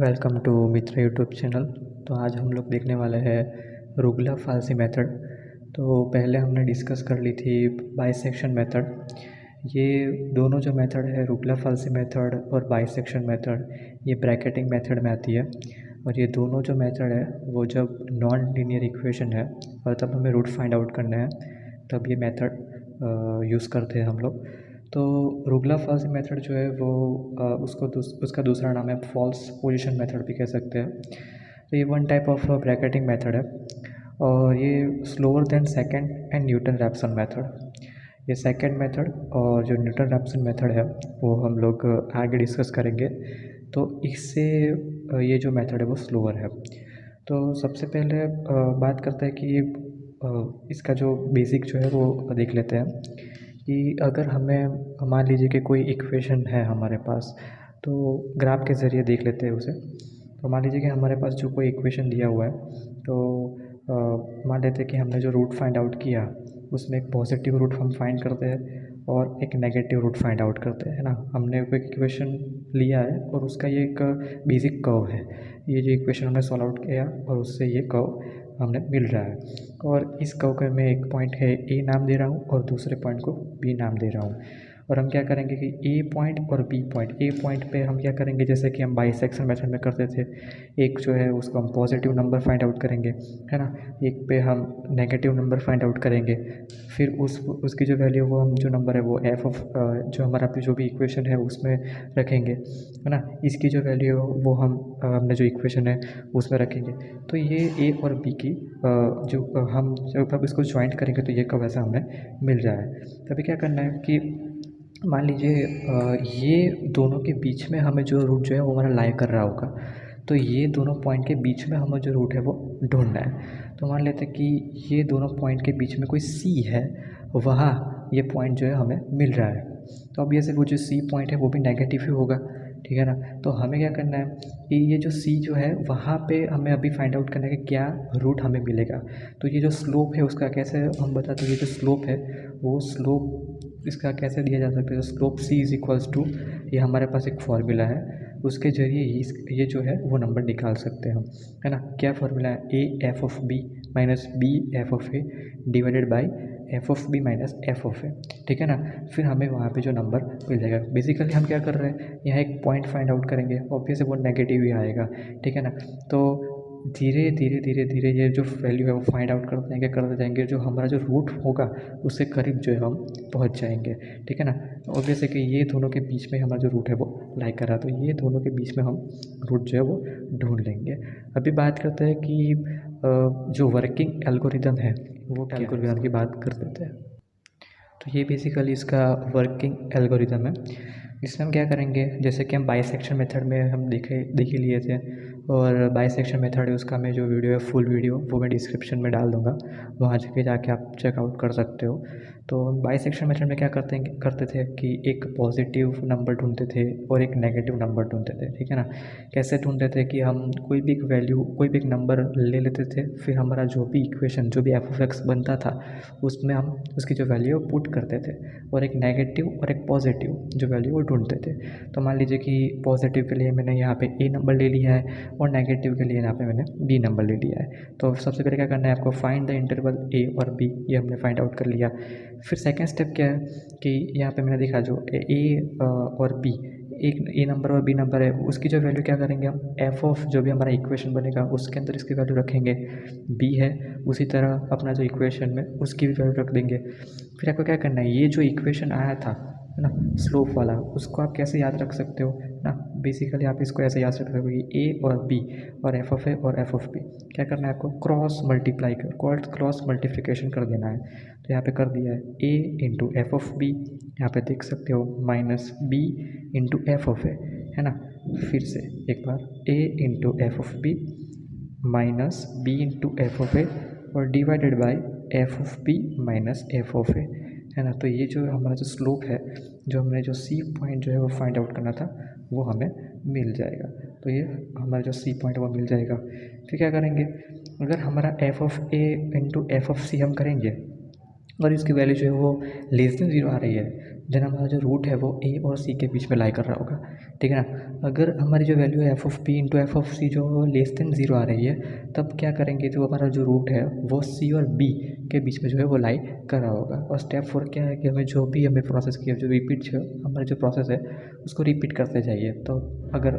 Welcome to Mitra YouTube channel. तो आज हम लोग देखने वाले हैं रुगला-फाल्सी मेथड। तो पहले हमने डिस्कस कर ली थी बाइसेक्शन मेथड। ये दोनों जो मेथड है रुगला-फाल्सी मेथड और बाइसेक्शन मेथड, ये ब्रैकेटिंग मेथड में आती है। और ये दोनों जो मेथड है वो जब नॉन लीनियर इक्वेशन है और तब हमें रूट फाइंड आउट करने हैं तब ये मेथड यूज़ करते हैं हम लोग। तो रुगला-फाल्सी मेथड जो है वो उसका दूसरा नाम है फॉल्स पोजीशन मेथड भी कह सकते हैं। तो ये one type of bracketing method है और ये slower then second and Newton-Raphson method. ये सेकंड मेथड और जो न्यूटन-रैप्सन मेथड है वो हम लोग आगे डिस्कस करेंगे। तो इससे ये जो मेथड है वो स्लोअर है। तो सबसे पहले बात करते हैं कि इसका जो बेसिक जो है वो देख लेते हैं कि अगर हमें मान लीजिए कि कोई इक्वेशन है हमारे पास, तो ग्राफ के ज़रिए देख लेते हैं उसे। तो मान लीजिए कि हमारे पास जो कोई इक्वेशन दिया हुआ है, तो मान लेते हैं कि हमने जो रूट फाइंड आउट किया उसमें एक पॉजिटिव रूट हम फाइंड करते हैं और एक नेगेटिव रूट फाइंड आउट करते हैं, है ना। हमने कोई इक्वेशन लिया है और उसका ये एक बेसिक कर्व है। ये जो इक्वेशन हमने सॉल्व आउट किया और उससे ये कर्व हमें मिल रहा है और इस कर्व के मैं एक पॉइंट है ए नाम दे रहा हूँ और दूसरे पॉइंट को बी नाम दे रहा हूँ। और हम क्या करेंगे कि ए पॉइंट और बी पॉइंट, ए पॉइंट पे हम क्या करेंगे, जैसे कि हम बाइसेक्शन मेथड में करते थे, एक जो है उसको हम पॉजिटिव नंबर फाइंड आउट करेंगे, है ना। एक पे हम नेगेटिव नंबर फाइंड आउट करेंगे। फिर उसकी जो वैल्यू वो हम जो नंबर है वो एफ ऑफ जो हमारा जो भी इक्वेशन है उसमें रखेंगे, है ना। इसकी जो वैल्यू है वो हमने जो इक्वेशन है उसमें रखेंगे। तो ये ए और बी की जो हम जब अब इसको ज्वाइंट करेंगे तो ये कब ऐसा हमें मिल रहा है। तभी क्या करना है कि मान लीजिए ये दोनों के बीच में हमें जो रूट जो है वो हमारा लाई कर रहा होगा। तो ये दोनों पॉइंट के बीच में हमें जो रूट है वो ढूंढना है। तो मान लेते हैं कि ये दोनों पॉइंट के बीच में कोई सी है, वहाँ ये पॉइंट जो है हमें मिल रहा है। तो अब जैसे वो जो सी पॉइंट है वो भी नेगेटिव ही होगा, ठीक है ना। तो हमें क्या करना है कि ये जो सी जो है वहाँ पे हमें अभी फाइंड आउट करना है कि क्या रूट हमें मिलेगा। तो ये जो स्लोप है उसका कैसे हम बताते हैं, ये जो स्लोप है वो स्लोप इसका कैसे दिया जा सकता है। Slope c is equals to, ये हमारे पास एक फार्मूला है, उसके ज़रिए ये जो है वो नंबर निकाल सकते हैं हम, है ना। क्या फार्मूला है, A F of B minus B F of A divided by F of B minus F of A, ठीक है ना। फिर हमें वहाँ पे जो नंबर मिल जाएगा। बेसिकली हम क्या कर रहे हैं, यहाँ एक पॉइंट फाइंड आउट करेंगे, ऑब्वियसली वो नेगेटिव ही आएगा, ठीक है ना। तो धीरे धीरे धीरे धीरे ये जो वैल्यू है वो फाइंड आउट करते जाएंगे, जो हमारा जो रूट होगा उससे करीब जो है हम पहुँच जाएंगे, ठीक है ना। ऑब्वियस है कि ये दोनों के बीच में हमारा जो रूट है वो लाई कर रहा है, तो ये दोनों के बीच में हम रूट जो है वो ढूंढ लेंगे। अभी बात करते हैं कि जो वर्किंग एल्गोरिदम है वो क्या एल्गोरिदम की बात कर देते हैं। तो ये बेसिकली इसका वर्किंग एल्गोरिदम है। इसमें हम क्या करेंगे, जैसे कि हम बाइसेक्शन मेथड में हम देख ही लिए थे, और बाइसेक्शन मेथड है उसका मैं जो वीडियो है फुल वीडियो वो मैं डिस्क्रिप्शन में डाल दूँगा, वहाँ जाके आप चेकआउट कर सकते हो। तो बाइसेक्शन मेथड में क्या करते थे कि एक पॉजिटिव नंबर ढूंढते थे और एक नेगेटिव नंबर ढूंढते थे, ठीक है ना। कैसे ढूंढते थे कि हम कोई भी एक वैल्यू, कोई भी एक नंबर ले लेते थे, फिर हमारा जो भी इक्वेशन, जो भी एफ ऑफ एक्स बनता था उसमें हम उसकी जो वैल्यू है पुट करते थे और एक नेगेटिव और एक पॉजिटिव जो वैल्यू वो ढूंढते थे। तो मान लीजिए कि पॉजिटिव के लिए मैंने यहाँ पे ए नंबर ले लिया है और नेगेटिव के लिए यहाँ पे मैंने बी नंबर ले लिया है। तो सबसे पहले क्या करना है आपको, फाइंड द इंटरवल ए और बी, ये हमने फाइंड आउट कर लिया। फिर सेकेंड स्टेप क्या है कि यहाँ पे मैंने दिखा जो ए और बी, एक ए नंबर और बी नंबर है, उसकी जो वैल्यू क्या करेंगे हम, एफ ऑफ जो भी हमारा इक्वेशन बनेगा उसके अंदर इसकी वैल्यू रखेंगे। बी है उसी तरह अपना जो इक्वेशन में उसकी भी वैल्यू रख देंगे। फिर आपको क्या करना है, ये जो इक्वेशन आया था, है ना, स्लोप वाला, उसको आप कैसे याद रख सकते हो ना। बेसिकली आप इसको ऐसे याद रख सकते हो कि ए और बी और एफ ऑफ ए और एफ ऑफ बी, क्या करना है आपको, क्रॉस मल्टीप्लिकेशन कर देना है। तो यहाँ पे कर दिया है A into F of B, यहाँ पे देख सकते हो minus B into F of A, है ना। फिर से एक बार A into F of B minus B into F of A और divided by F of B minus F of A, है ना। तो ये जो हमारा जो स्लोप है, जो हमने जो सी पॉइंट जो है वो फाइंड आउट करना था वो हमें मिल जाएगा। तो ये हमारा जो सी पॉइंट है वो मिल जाएगा। फिर क्या करेंगे, अगर हमारा F of A into F of C हम करेंगे और इसकी वैल्यू जो है वो लेस देन ज़ीरो आ रही है, देन हमारा जो रूट है वो ए और सी के बीच में लाई कर रहा होगा, ठीक है ना। अगर हमारी जो वैल्यू है F of P into F of C जो लेस देन ज़ीरो आ रही है, तब क्या करेंगे, जो हमारा जो रूट है वो सी और बी के बीच में जो है वो लाई कर रहा होगा। और स्टेप 4 क्या है कि हमें जो भी हमें प्रोसेस किया, जो रिपीट जो हमारा जो प्रोसेस है उसको रिपीट करते जाइए। तो अगर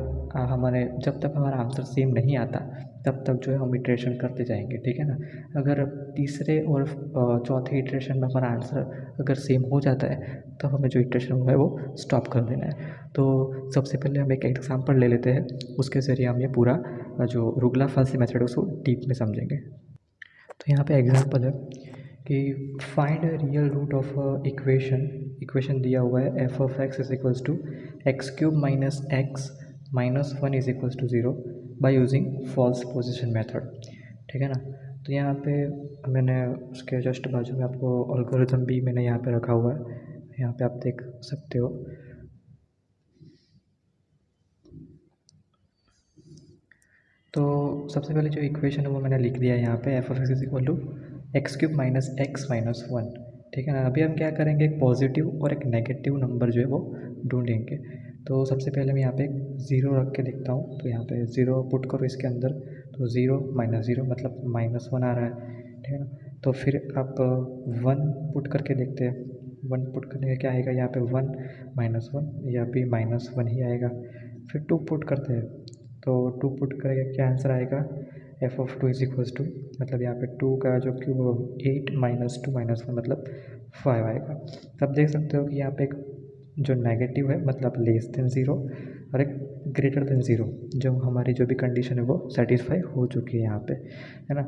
हमारे जब तक हमारा आंसर सेम नहीं आता तब तक जो है हम इटरेशन करते जाएंगे, ठीक है ना। अगर तीसरे और चौथे इटरेशन में हमारा आंसर अगर सेम हो जाता है तो हमें जो इटरेशन है वो स्टॉप कर देना है। तो सबसे पहले हम एक एग्जांपल ले लेते हैं, उसके ज़रिए हम ये पूरा जो रुगला-फाजी मेथड है उसको डीप में समझेंगे। तो यहाँ पे एग्जांपल है कि find real root of equation दिया हुआ है F of x is equals to x cube minus x minus one is equals to zero by using false position method, ठीक है ना। तो यहाँ पे मैंने उसके जस्ट बाजू में आपको एल्गोरिथम भी मैंने यहाँ पे रखा हुआ है, यहाँ पे आप देख सकते हो। तो सबसे पहले जो इक्वेशन है वो मैंने लिख दिया है यहाँ पे, f of x is equal to x cube minus x minus one, ठीक है ना। अभी हम क्या करेंगे, एक पॉजिटिव और एक नेगेटिव नंबर जो है वो ढूंढेंगे। तो सबसे पहले मैं यहाँ पे ज़ीरो रख के देखता हूँ, तो यहाँ पे ज़ीरो पुट करो इसके अंदर, तो ज़ीरो माइनस ज़ीरो मतलब माइनस वन आ रहा है, ठीक है ना। तो फिर आप वन पुट करके देखते हैं, वन पुट करने का क्या आएगा, यहाँ पे वन माइनस वन, या भी माइनस वन ही आएगा। फिर टू पुट करते हैं, तो टू पुट करेंगे क्या आंसर आएगा, f of two is equals to, मतलब यहाँ पे टू का जो cube eight minus two minus one मतलब फाइव आएगा। तब देख सकते हो कि यहाँ पे एक जो नेगेटिव है मतलब लेस देन ज़ीरो, और एक ग्रेटर देन ज़ीरो, जो हमारी जो भी कंडीशन है वो सेटिस्फाई हो चुकी है यहाँ पे, है ना।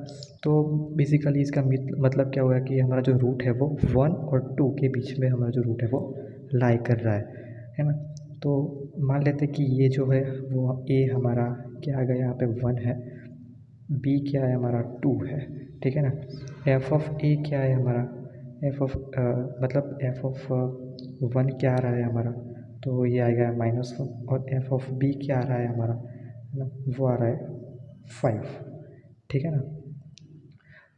तो बेसिकली इसका मतलब क्या हुआ कि हमारा जो रूट है वो वन और टू के बीच में हमारा जो रूट है वो लाई कर रहा है ना। तो मान लेते कि ये जो है वो ए हमारा क्या आ गया यहाँ पे वन है, बी क्या है हमारा टू है, ठीक है ना। एफ ऑफ ए क्या है हमारा, एफ ऑफ मतलब एफ ऑफ वन क्या आ रहा है हमारा, तो ये आएगा माइनस वन, और एफ ऑफ बी क्या आ रहा है हमारा, है ना, वो आ रहा है फाइव, ठीक है ना।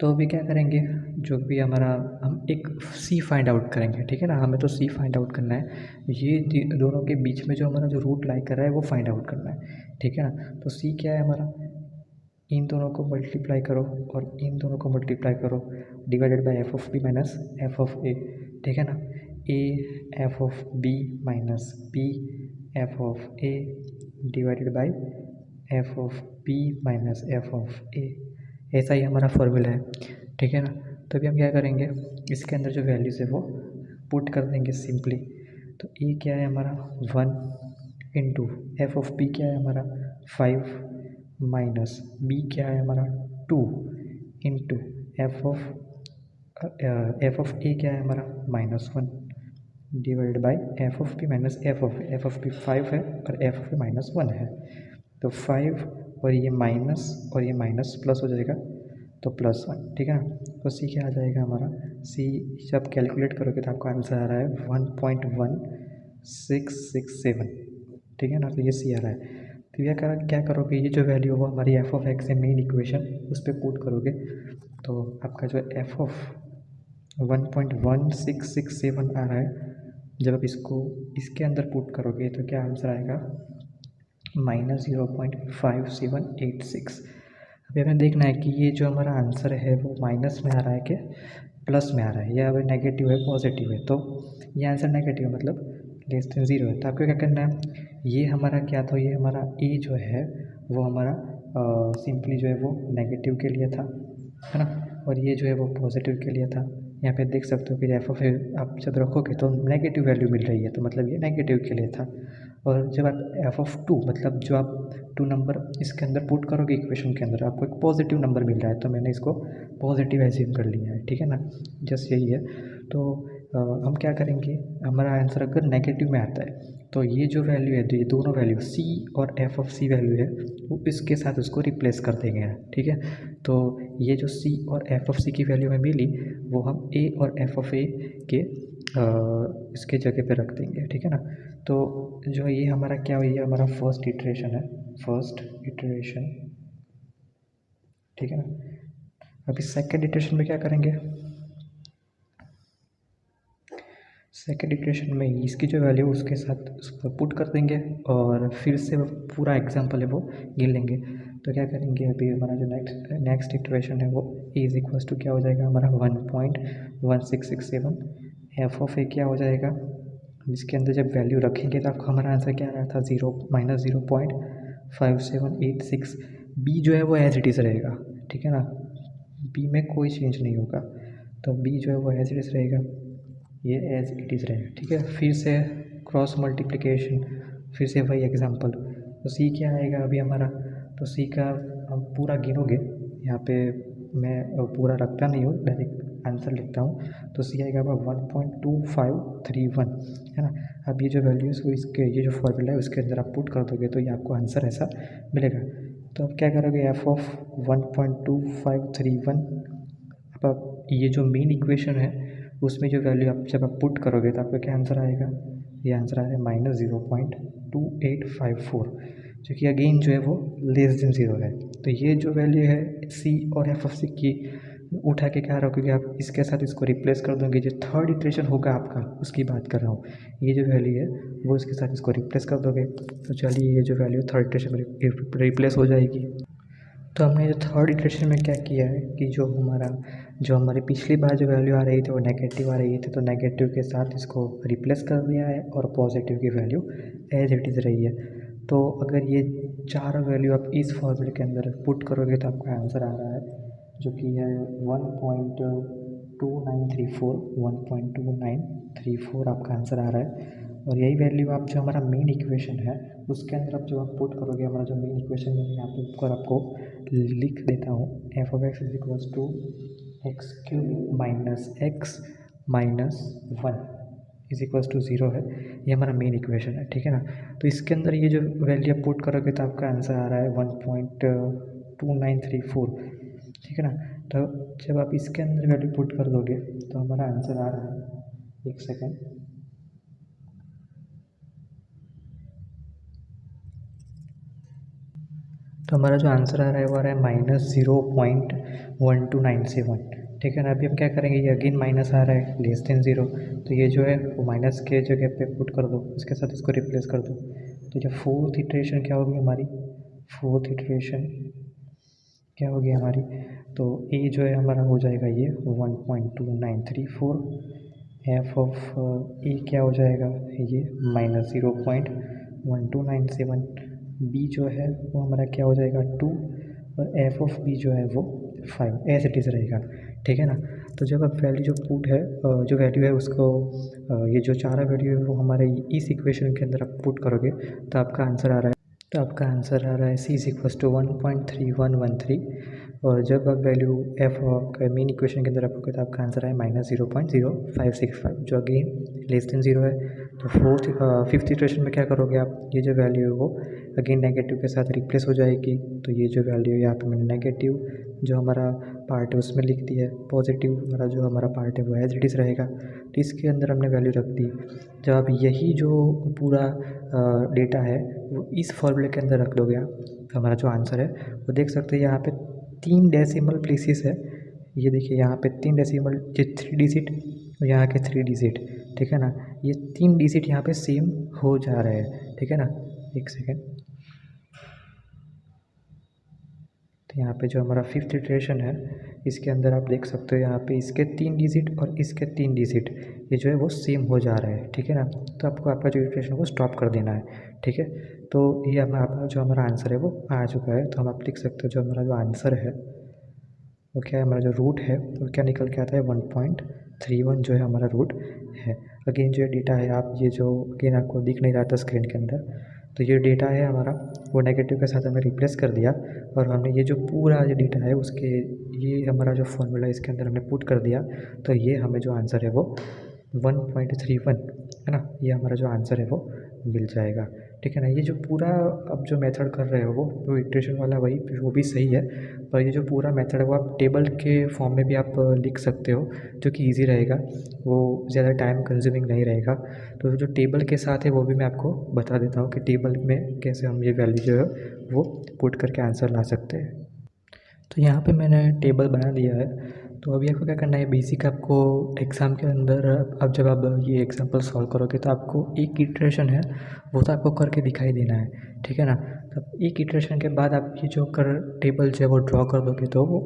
तो अभी क्या करेंगे, जो भी हमारा हम एक सी फाइंड आउट करेंगे, ठीक है ना। हमें तो सी फाइंड आउट करना है, ये दोनों के बीच में जो हमारा जो रूट लाई कर रहा है वो फाइंड आउट करना है, ठीक है ना। तो सी क्या है हमारा, इन दोनों को मल्टीप्लाई करो और इन दोनों को मल्टीप्लाई करो, divided by F of B minus F of A, ठीक है ना। A F of B minus B F of A divided by F of B minus F of A, ऐसा ही हमारा फॉर्मूला है, ठीक है ना। तो अभी हम क्या करेंगे, इसके अंदर जो वैल्यूज़ है वो पुट कर देंगे सिंपली। तो ए क्या है हमारा one into F of b क्या है हमारा फाइव माइनस बी क्या है हमारा two into F of a क्या है हमारा minus one divided by F of B minus F of b five है और F of B minus one है। तो फाइव और ये माइनस प्लस हो जाएगा, तो प्लस वन, ठीक है ना। तो सी क्या आ जाएगा हमारा, सी जब कैलकुलेट करोगे तो आपका आंसर आ रहा है 1.1667, ठीक है ना। तो ये सी आ रहा है। तो यह क्या करोगे, ये जो वैल्यू है वो हमारी एफ ऑफ एक्स है मेन इक्वेशन, उस पर पुट करोगे, तो आपका जो एफ ऑफ 1.1667 आ रहा है, जब आप इसको इसके अंदर पुट करोगे तो क्या आंसर आएगा, -0.5786। अभी हमें देखना है कि ये जो हमारा आंसर है वो माइनस में आ रहा है कि प्लस में आ रहा है, या अगर नेगेटिव है पॉजिटिव है। तो ये आंसर नेगेटिव है मतलब लेस देन ज़ीरो है। तो आपको क्या करना है, ये हमारा क्या था, ये हमारा ए जो है वो हमारा सिंपली जो है वो नेगेटिव के लिए था, है ना, और ये जो है वो पॉजिटिव के लिए था। यहाँ पे देख सकते हो कि एफ ऑफ आप जब रखोगे तो नेगेटिव वैल्यू मिल रही है, तो मतलब ये नेगेटिव के लिए था। और जब आप एफ ऑफ टू मतलब जो आप टू नंबर इसके अंदर पुट करोगे इक्वेशन के अंदर, आपको एक पॉजिटिव नंबर मिल रहा है, तो मैंने इसको पॉजिटिव एज्यूम कर लिया है, ठीक है ना। जस्ट यही है। तो हम क्या करेंगे, हमारा आंसर अगर नेगेटिव में आता है तो ये जो वैल्यू है, तो ये दोनों वैल्यू सी और एफ ऑफ सी वैल्यू है वो इसके साथ उसको रिप्लेस कर देंगे, ठीक है। तो ये जो सी और एफ ऑफ सी की वैल्यू हमें मिली वो हम ए और एफ ऑफ ए के इसके जगह पे रख देंगे, ठीक है ना। तो जो ये हमारा क्या हुआ, ये हमारा फर्स्ट इटरेशन है, फर्स्ट इटरेशन, ठीक है ना। अभी सेकंड इटरेशन में क्या करेंगे, सेकेंड इटरेशन में इसकी जो वैल्यू उसके साथ उसको पुट कर देंगे और फिर से पूरा एग्जाम्पल है वो गिन लेंगे। तो क्या करेंगे, अभी हमारा जो नेक्स्ट इटरेशन है वो इज इक्वल्स टू क्या हो जाएगा हमारा 1.1667। एफ ऑफ ए क्या हो जाएगा, इसके अंदर जब वैल्यू रखेंगे तो आपको हमारा आंसर क्या आ रहा था, -0.5786। बी जो है वो एज इट इज़ रहेगा, ठीक है ना, बी में कोई चेंज नहीं होगा, तो बी जो है वो एज इट इज़ रहेगा, ये एज इट इज़ रहेगा, ठीक है। फिर से क्रॉस मल्टीप्लिकेशन, फिर से वही एग्जांपल, तो सी क्या आएगा अभी हमारा, तो सी का हम पूरा गिनोगे, यहाँ पे मैं पूरा रखता नहीं हूँ, डायरेक्ट आंसर लिखता हूँ, तो सी आएगा आपका 1.2531, है ना। अब ये जो वैल्यू है इसके ये जो फॉर्मूला है उसके अंदर आप पुट कर दोगे तो ये आपको आंसर ऐसा मिलेगा। तो अब क्या करोगे, एफ ऑफ 1.2531, अब ये जो मेन इक्वेशन है उसमें जो वैल्यू आप जब आप पुट करोगे तो आपका क्या आंसर आएगा, ये आंसर आएगा -0.2854, जो कि अगेन जो है वो लेस देन 0 है। तो ये जो वैल्यू है सी और एफ ऑफ सी की उठा के क्या रखोगे आप, इसके साथ इसको रिप्लेस कर दोगे, जो थर्ड इटरेशन होगा आपका उसकी बात कर रहा हूँ, ये जो वैल्यू है वो इसके साथ इसको रिप्लेस कर दोगे। तो चलिए ये जो वैल्यू थर्ड इटरेशन में रिप्लेस हो जाएगी। तो हमने जो थर्ड इटरेशन में क्या किया है कि जो हमारी पिछली बार जो वैल्यू आ रही थी वो नेगेटिव आ रही थी, तो नेगेटिव के साथ इसको रिप्लेस कर दिया है और पॉजिटिव की वैल्यू एज इट इज़ रही है। तो अगर ये चार वैल्यू आप इस फॉर्मूले के अंदर पुट करोगे तो आपका आंसर आ रहा है जो कि है 1.2934 आपका आंसर आ रहा है। और यही वैल्यू आप जो हमारा मेन इक्वेशन है उसके अंदर आप जो आप पुट करोगे, हमारा जो मेन इक्वेशन है यहाँ पे ऊपर आपको लिख देता हूँ, f of x is equals to x cube minus x minus 1 is equals to 0 है, ये हमारा मेन इक्वेशन है, ठीक है ना। तो इसके अंदर ये जो वैल्यू आप पुट करोगे तो आपका आंसर आ रहा है 1.2934, ठीक है ना। तो जब आप इसके अंदर वैल्यू पुट कर दोगे तो हमारा आंसर आ रहा है, एक सेकेंड, तो हमारा जो आंसर आ रहा है वो आ रहा है -0.1297, ठीक है ना। अभी हम क्या करेंगे, ये अगेन माइनस आ रहा है लेस देन 0, तो ये जो है वो माइनस के जगह पे पुट कर दो, उसके साथ इसको रिप्लेस कर दो। तो जो फोर्थ इटरेशन क्या होगी हमारी, फोर्थ इटरेशन क्या होगी हमारी, तो ए जो है हमारा हो जाएगा ये 1.2934, एफ ऑफ ए क्या हो जाएगा ये -0.1297, बी जो है वो हमारा क्या हो जाएगा 2 और एफ ऑफ बी जो है वो 5 एज इट इज़ रहेगा, ठीक है ना। तो जब आप वैल्यू जो पुट है जो वैल्यू है उसको ये जो चारा वैल्यू है वो हमारे इस इक्वेशन के अंदर आप पुट करोगे तो आपका आंसर आ रहा है, तो आपका आंसर आ रहा है सी इज इक्वल्स टू 1.3113, और जब आप वैल्यू एफ का मेन इक्वेशन के अंदर रखोगे तो आपका आंसर है -0.0565, जो अगेन लेस देन 0 है। तो फिफ्थ इटरेशन में क्या करोगे आप, ये जो वैल्यू है वो अगेन नेगेटिव के साथ रिप्लेस हो जाएगी, तो ये जो वैल्यू है यहाँ पे मैंने नेगेटिव जो हमारा पार्ट है उसमें लिख दिया है, पॉजिटिव वाला जो हमारा पार्ट है वो एज इट इज़ रहेगा, तो इसके अंदर हमने वैल्यू रख दी। जब आप यही जो पूरा डेटा है वो इस फॉर्मूले के अंदर रख दोगे आप, तो हमारा जो आंसर है वो देख सकते हैं यहाँ पे 3 डेसिमल प्लेसेस है, ये देखिए यहाँ पे 3 डेसिमल, ये 3 डिजिट और यहाँ के 3 डिजिट, ठीक है ना, ये 3 डिजिट यहाँ पे सेम हो जा रहे हैं, ठीक है ना। एक सेकेंड, तो यहाँ पे जो हमारा फिफ्थ इटरेशन है इसके अंदर आप देख सकते हो यहाँ पे इसके 3 डिजिट और इसके 3 डिजिट ये जो है वो सेम हो जा रहे हैं, ठीक है ना। तो आपको आपका जो इटरेशन है वो स्टॉप कर देना है, ठीक है। तो ये हमारा जो हमारा आंसर है वो आ चुका है, तो हम आप लिख सकते हो जो हमारा जो आंसर है वो क्या है, हमारा जो रूट है वो क्या निकल के आता है 1.31 जो है हमारा रूट है। अगेन जो डेटा है आप ये जो अगेन आपको दिख नहीं रहा था स्क्रीन के अंदर, तो ये डेटा है हमारा वो नेगेटिव के साथ हमने रिप्लेस कर दिया और हमने ये जो पूरा जो डेटा है उसके ये हमारा जो फॉर्मूला इसके अंदर हमने पुट कर दिया, तो ये हमें जो आंसर है वो 1.31 है ना, ये हमारा जो आंसर है वो मिल जाएगा, ठीक है ना। ये जो पूरा अब जो मेथड कर रहे हो वो इटरेशन वाला वही वो भी सही है, पर ये जो पूरा मेथड है वो आप टेबल के फॉर्म में भी आप लिख सकते हो जो कि इजी रहेगा, वो ज़्यादा टाइम कंज्यूमिंग नहीं रहेगा। तो जो टेबल के साथ है वो भी मैं आपको बता देता हूँ कि टेबल में कैसे हम ये वैल्यू जो है वो पुट करके आंसर ला सकते हैं। तो यहाँ पे मैंने टेबल बना दिया है, तो अभी आपको क्या करना है, बेसिक आपको एग्ज़ाम के अंदर अब जब आप ये एग्जांपल सॉल्व करोगे तो आपको एक इटरेशन है वो तो आपको करके दिखाई देना है, ठीक है ना। तब एक इटरेशन के बाद आप ये जो कर टेबल जो है वो ड्रॉ कर दोगे तो वो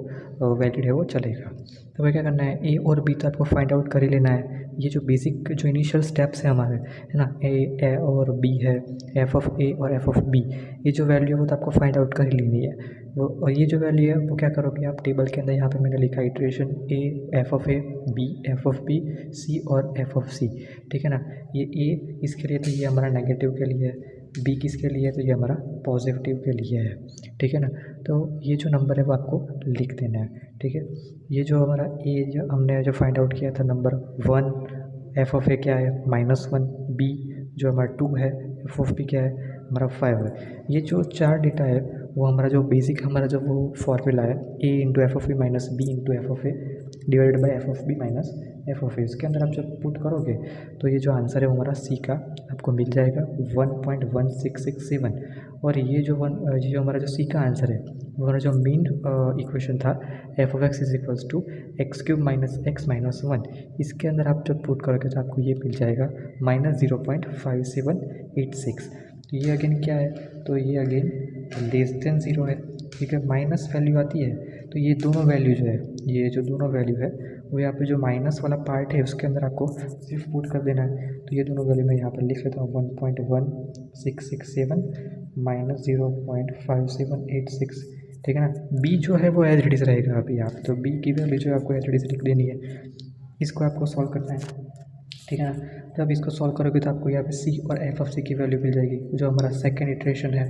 वैलिड है, वो चलेगा। तो भाई क्या करना है, ए और बी तो आपको फाइंड आउट कर ही लेना है। ये जो बेसिक जो इनिशियल स्टेप्स है हमारे, है ना, ए और बी है, एफ ऑफ ए और एफ ऑफ बी, ये जो वैल्यू है वो तो आपको फाइंड आउट कर ही लेनी है। वो और ये जो वैल्यू है वो क्या करोगे आप, टेबल के अंदर यहाँ पे मैंने लिखा iteration A F of A, B F of B, C और एफ ऑफ सी, ठीक है ना। ये ए इसके लिए तो ये हमारा नेगेटिव के लिए है, बी किसके लिए है तो ये हमारा पॉजिटिव के लिए है, ठीक है ना। तो ये जो नंबर है वो आपको लिख देना है, ठीक है। ये जो हमारा ए जो हमने जो फाइंड आउट किया था नंबर 1, एफ ऑफ ए क्या है -1, बी जो हमारा 2 है, एफ ऑफ बी क्या है हमारा 5 है। ये जो 4 डेटा है वो हमारा जो बेसिक हमारा जो वो फॉर्मूला है, A into F of B minus B into F of A divided by F of B minus F of A, इसके अंदर आप जब पुट करोगे तो ये जो आंसर है वो हमारा सी का आपको मिल जाएगा 1.1667। और ये जो हमारा जो सी का आंसर है वो हमारा जो मेन इक्वेशन था f of x is equals to x cube minus x minus 1, इसके अंदर आप जब पुट करोगे तो आपको ये मिल जाएगा -0.5786। तो ये अगेन क्या है, तो ये अगेन लेस देन 0 है, ठीक है। माइनस वैल्यू आती है तो ये दोनों वैल्यू जो है, ये जो दोनों वैल्यू है वो यहाँ पे जो माइनस वाला पार्ट है उसके अंदर आपको सिर्फ पुट कर देना है। तो ये दोनों वैल्यू मैं यहाँ पर लिख लेता हूँ 1.1667 माइनस 0.5786, ठीक है ना। बी जो है वो एज इट इज़ रहेगा अभी आप, तो बी की वैल्यू जो आपको एज इट इज़ लिख देनी है, इसको आपको सॉल्व करना है, ठीक है ना। जब इसको सॉल्व करोगे तो आपको यहाँ पे सी और एफ ऑफ सी की वैल्यू मिल जाएगी जो हमारा सेकंड इटरेशन है,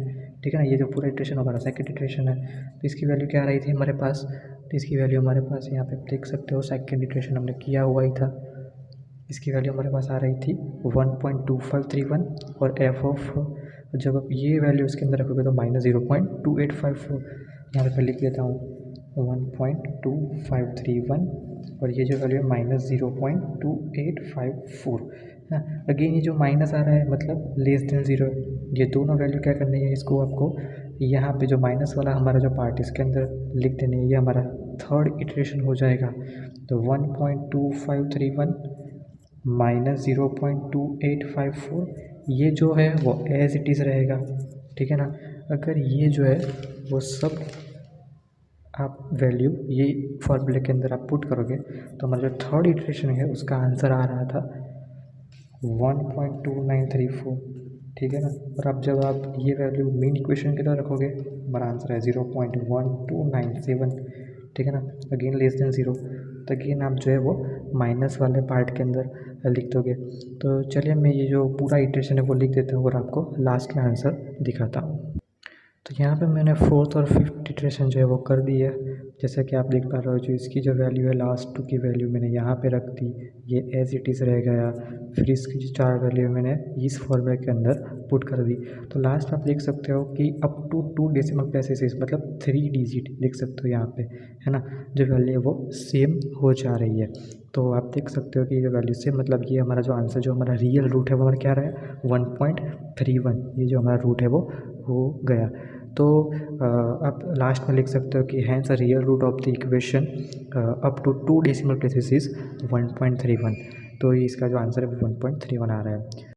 ठीक है ना। ये जो पूरा इटरेशन हमारा सेकंड इटरेशन है तो इसकी वैल्यू क्या आ रही थी हमारे पास, तो इसकी वैल्यू हमारे पास यहाँ पे देख सकते हो, सेकंड इटरेशन हमने किया हुआ ही था, इसकी वैल्यू हमारे पास आ रही थी 1.2531 और एफ ऑफ जब आप ये वैल्यू इसके अंदर रखोगे तो -0.2854, यहाँ पे लिख देता हूँ 1.2531 और ये जो वैल्यू है -0.2854 है। अगेन ये जो माइनस आ रहा है मतलब लेस देन 0 है। ये दोनों वैल्यू क्या करनी है, इसको आपको यहाँ पे जो माइनस वाला हमारा जो पार्ट इसके अंदर लिख देने है, ये हमारा थर्ड इटरेशन हो जाएगा। तो 1.2531 माइनस 0.2854 ये जो है वो एज इट इज़ रहेगा, ठीक है ना। अगर ये जो है वो सब आप वैल्यू ये फॉर्मूले के अंदर आप पुट करोगे तो हमारा जो थर्ड इटरेशन है उसका आंसर आ रहा था 1.2934, ठीक है ना। और अब जब आप ये वैल्यू मेन इक्वेशन के अंदर रखोगे हमारा आंसर है 0.1297, ठीक है ना। अगेन लेस देन 0, तो अगेन आप जो है वो माइनस वाले पार्ट के अंदर लिख दोगे। तो चलिए मैं ये जो पूरा इटरेशन है वो लिख देता हूँ और आपको लास्ट में आंसर दिखाता हूँ। तो यहाँ पे मैंने फोर्थ और फिफ्थ इटरेशन जो है वो कर दी है, जैसा कि आप देख पा रहे हो। जो इसकी जो वैल्यू है लास्ट 2 की वैल्यू मैंने यहाँ पे रख दी, ये एज इट इज़ रह गया। फिर इसकी जो 4 वैल्यू मैंने इस फॉर्मूले के अंदर पुट कर दी। तो लास्ट आप देख सकते हो कि अप टू 2 डेसिमल प्लेसेस मतलब 3 डिजिट देख सकते हो यहाँ पे, है ना। जो वैल्यू है वो सेम हो जा रही है। तो आप देख सकते हो कि ये वैल्यू सेम मतलब ये हमारा जो आंसर जो हमारा रियल रूट है वो हमारा क्या रहा है 1.31, ये जो हमारा रूट है वो हो गया। तो आप लास्ट में लिख सकते हो कि hence a real root of the equation up to 2 decimal places is 1.31। तो ये इसका जो आंसर है वो 1.31 आ रहा है।